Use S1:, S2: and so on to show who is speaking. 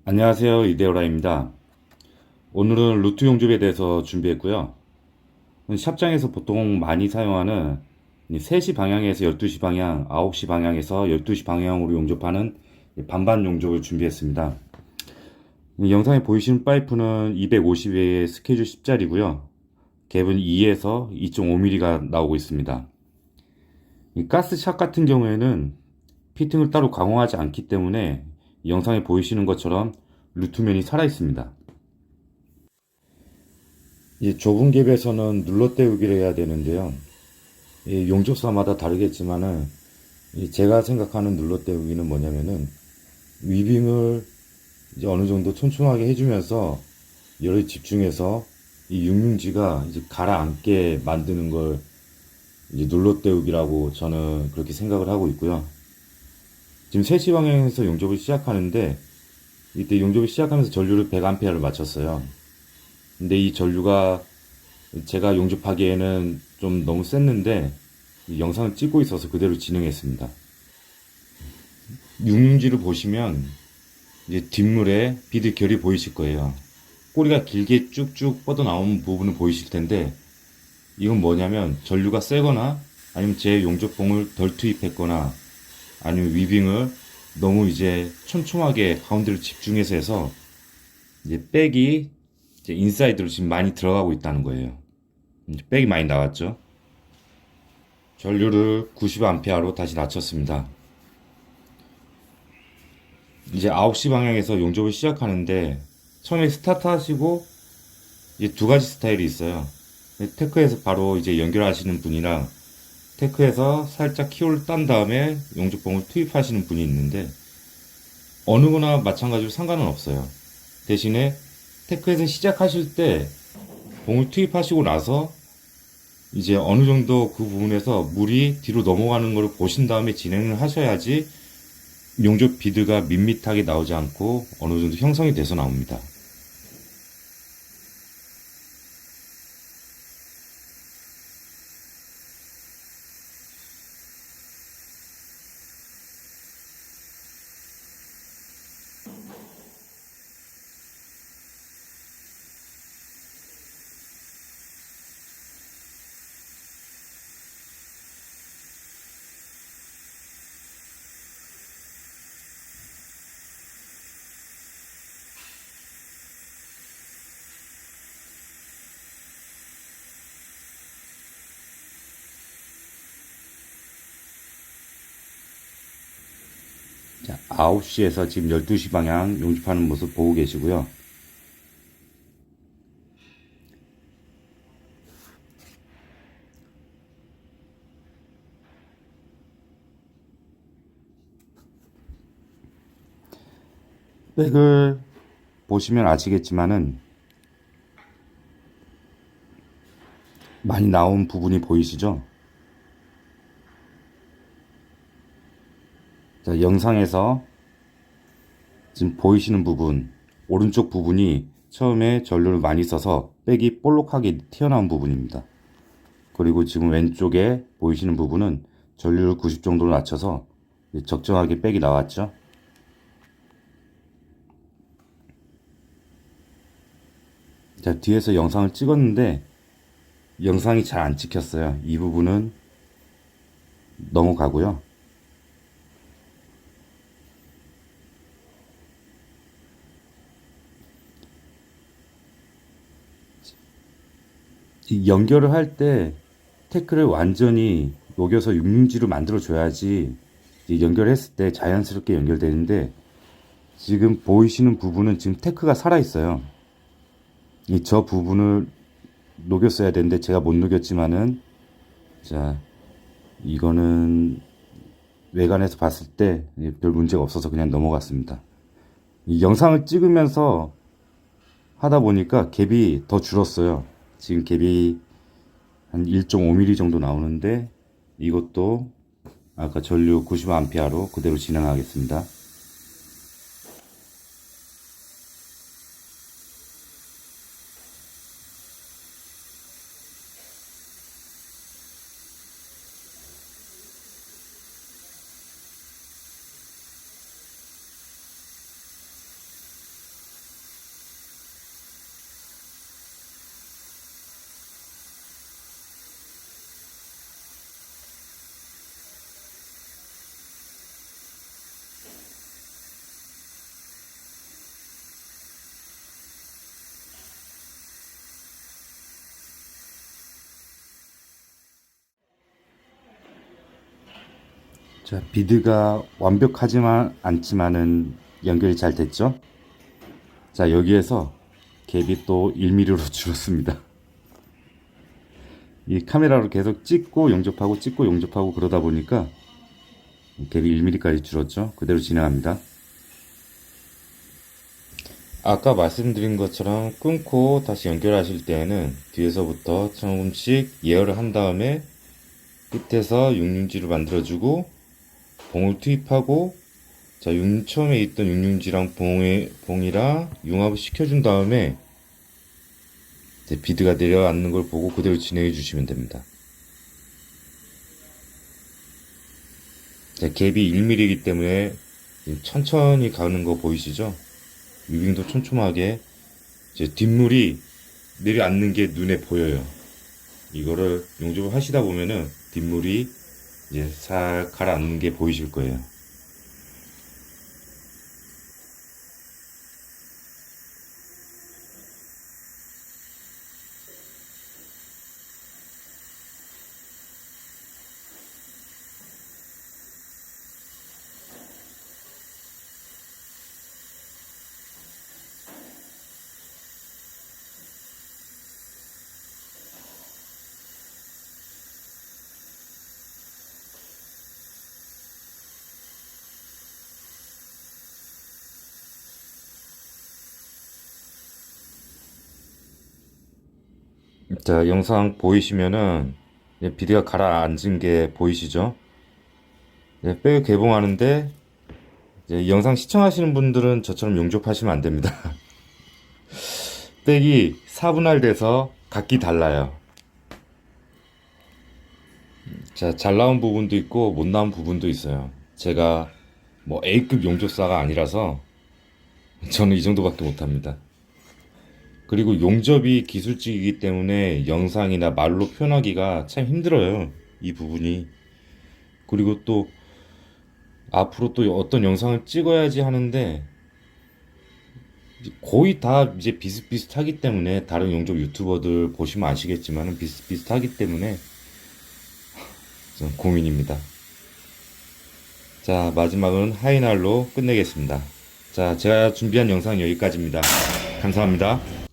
S1: 안녕하세요. 이데오라입니다. 오늘은 루트 용접에 대해서 준비했고요. 샵장에서 보통 많이 사용하는 3시 방향에서 12시 방향, 9시 방향에서 12시 방향으로 용접하는 반반 용접을 준비했습니다. 영상에 보이시는 파이프는 250의 스케줄 10짜리고요. 갭은 2에서 2.5mm가 나오고 있습니다. 이 가스샷 같은 경우에는 피팅을 따로 강화하지 않기 때문에 영상에 보이시는 것처럼 루트면이 살아 있습니다. 이 좁은 갭에서는 눌러 때우기를 해야 되는데요. 이 용접사마다 다르겠지만은 제가 생각하는 눌러 때우기는 뭐냐면은 위빙을 이제 어느 정도 촘촘하게 해주면서 열에 집중해서 이 육륜지가 이제 가라앉게 만드는 걸 이제 눌러 때우기라고 저는 그렇게 생각을 하고 있고요. 지금 3시 방향에서 용접을 시작하는데 이때 용접을 시작하면서 전류를 100A를 맞췄어요. 근데 이 전류가 제가 용접하기에는 좀 너무 셌는데 영상을 찍고 있어서 그대로 진행했습니다. 육륜지를 보시면 이제 뒷물에 비드 결이 보이실 거예요. 꼬리가 길게 쭉쭉 뻗어나온 부분을 보이실 텐데 이건 뭐냐면 전류가 세거나 아니면 제 용접봉을 덜 투입했거나 아니면 위빙을 너무 이제 촘촘하게 가운데로 집중해서 해서 이제 백이 이제 인사이드로 지금 많이 들어가고 있다는 거예요. 이제 백이 많이 나왔죠. 전류를 90A로 다시 낮췄습니다. 이제 9시 방향에서 용접을 시작하는데 처음에 스타트 하시고 이제 두 가지 스타일이 있어요. 테크에서 바로 이제 연결하시는 분이랑 테크에서 살짝 키호를 딴 다음에 용접봉을 투입하시는 분이 있는데 어느 거나 마찬가지로 상관은 없어요. 대신에 테크에서 시작하실 때 봉을 투입하시고 나서 이제 어느 정도 그 부분에서 물이 뒤로 넘어가는 걸 보신 다음에 진행을 하셔야지 용접 비드가 밋밋하게 나오지 않고 어느 정도 형성이 돼서 나옵니다. 자, 9시에서 지금 12시 방향 용접하는 모습 보고 계시고요. 백을 보시면 아시겠지만은 많이 나온 부분이 보이시죠? 자, 영상에서 지금 보이시는 부분, 오른쪽 부분이 처음에 전류를 많이 써서 백이 볼록하게 튀어나온 부분입니다. 그리고 지금 왼쪽에 보이시는 부분은 전류를 90 정도로 낮춰서 적정하게 백이 나왔죠. 자, 뒤에서 영상을 찍었는데 영상이 잘 안 찍혔어요. 이 부분은 넘어가고요. 연결을 할 때 태클을 완전히 녹여서 육륜지로 만들어 줘야지 연결했을 때 자연스럽게 연결되는데 지금 보이시는 부분은 지금 테크가 살아 있어요. 이 저 부분을 녹였어야 되는데 제가 못 녹였지만은 자, 이거는 외관에서 봤을 때 별 문제가 없어서 그냥 넘어갔습니다. 이 영상을 찍으면서 하다 보니까 갭이 더 줄었어요. 지금 갭이 한 1.5mm 정도 나오는데 이것도 아까 전류 90A로 그대로 진행하겠습니다. 자, 비드가 완벽하지만 않지만은 연결이 잘 됐죠? 자, 여기에서 갭이 또 1mm로 줄었습니다. 이 카메라로 계속 찍고 용접하고 그러다 보니까 갭이 1mm까지 줄었죠. 그대로 진행합니다. 아까 말씀드린 것처럼 끊고 다시 연결하실 때에는 뒤에서부터 조금씩 예열을 한 다음에 끝에서 육륜지를 만들어주고 봉을 투입하고, 자, 처음에 있던 육륜지랑 봉이랑 융합을 시켜준 다음에 이제 비드가 내려앉는 걸 보고 그대로 진행해 주시면 됩니다. 자, 갭이 1mm이기 때문에 천천히 가는 거 보이시죠? 뮤빙도 촘촘하게. 이제 뒷물이 내려앉는 게 눈에 보여요. 이거를 용접을 하시다 보면은 뒷물이 이제 살 가라앉는 게 보이실 거예요. 자, 영상 보이시면은 비드가 가라앉은 게 보이시죠? 백을 개봉하는데 이제 영상 시청하시는 분들은 저처럼 용접하시면 안 됩니다. 백이 4분할 돼서 각기 달라요. 자, 잘 나온 부분도 있고 못 나온 부분도 있어요. 제가 뭐 A급 용접사가 아니라서 저는 이 정도밖에 못합니다. 그리고 용접이 기술직이기 때문에 영상이나 말로 표현하기가 참 힘들어요. 이 부분이. 그리고 또 앞으로 또 어떤 영상을 찍어야지 하는데 거의 다 이제 비슷비슷하기 때문에, 다른 용접 유튜버들 보시면 아시겠지만 비슷비슷하기 때문에 좀 고민입니다. 자, 마지막은 하이날로 끝내겠습니다. 자, 제가 준비한 영상 여기까지입니다. 감사합니다.